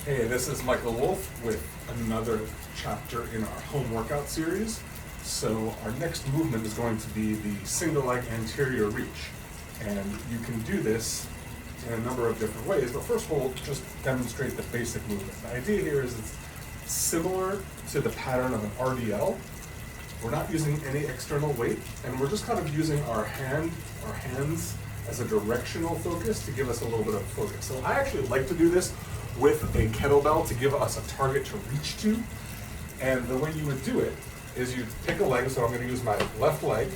Hey, this is Michael Wolf with another chapter in our home workout series. So our next movement is going to be the single leg anterior reach. And you can do this in a number of different ways, but first we'll just demonstrate the basic movement. The idea here is it's similar to the pattern of an RDL. We're not using any external weight, and we're just kind of using our hands as a directional focus to give us a little bit of focus. So I actually like to do this with a kettlebell to give us a target to reach to. And the way you would do it is you pick a leg, so I'm going to use my left leg,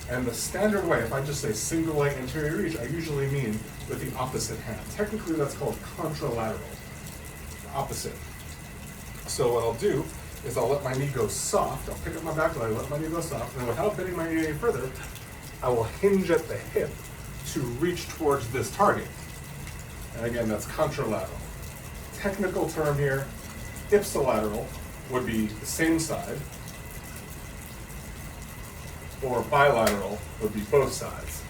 and the standard way, if I just say single leg anterior reach, I usually mean with the opposite hand. Technically that's called contralateral, opposite. So what I'll do is I'll let my knee go soft, I'll pick up my back leg, let my knee go soft, and without bending my knee any further, I will hinge at the hip to reach towards this target. And again, that's contralateral. Technical term here, ipsilateral would be the same side, or bilateral would be both sides.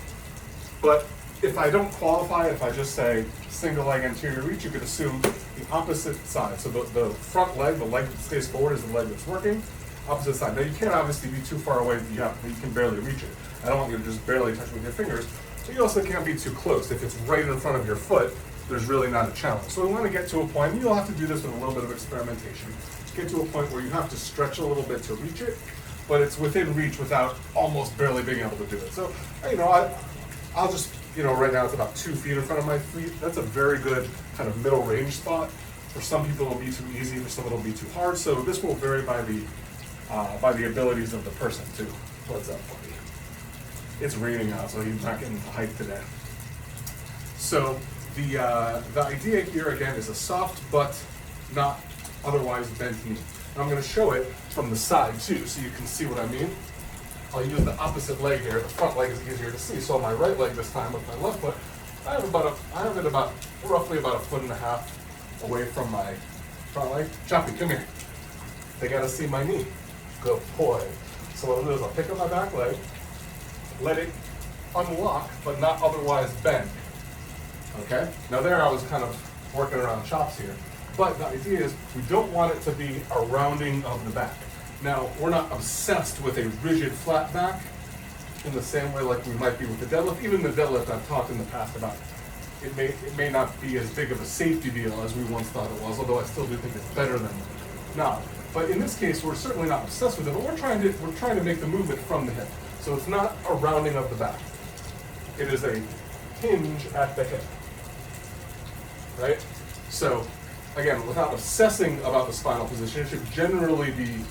But if I don't qualify, if I just say single leg anterior reach, you could assume the opposite side. So the front leg, the leg that stays forward is the leg that's working, opposite side. Now you can't obviously be too far away that you can barely reach it. I don't want you to just barely touch it with your fingers, but you also can't be too close. If it's right in front of your foot, there's really not a challenge. So we want to get to a point, and you'll have to do this with a little bit of experimentation, get to a point where you have to stretch a little bit to reach it, but it's within reach without almost barely being able to do it. So, I'll just, right now it's about 2 feet in front of my feet. That's a very good kind of middle range spot. For some people it'll be too easy, for some it'll be too hard. So this will vary by the abilities of the person too. What's up, buddy? It's raining out, so he's not getting to hike today. So the idea here again is a soft but not otherwise bent knee. And I'm going to show it from the side too, so you can see what I mean. I'll use the opposite leg here. The front leg is easier to see. So on my right leg this time with my left foot, I have it about roughly about 1.5 feet away from my front leg. Choppy, come here. They got to see my knee. Good boy. So what I'll do is I'll pick up my back leg, let it unlock but not otherwise bend. Okay? Now there I was kind of working around chops here. But the idea is we don't want it to be a rounding of the back. Now, we're not obsessed with a rigid flat back in the same way like we might be with the deadlift. Even the deadlift I've talked in the past about. It may not be as big of a safety deal as we once thought it was, although I still do think it's better than now. But in this case, we're certainly not obsessed with it, but we're trying to make the movement from the hip. So it's not a rounding of the back. It is a hinge at the hip. Right? So again, without obsessing about the spinal position, it should generally be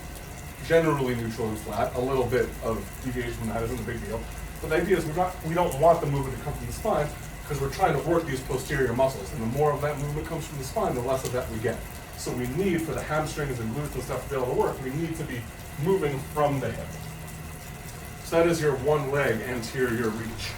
neutral and flat. A little bit of deviation from that isn't a big deal. But the idea is we don't want the movement to come from the spine because we're trying to work these posterior muscles. And the more of that movement comes from the spine, the less of that we get. So we need, for the hamstrings and glutes and stuff to be able to work, we need to be moving from the hip. So that is your one leg anterior reach.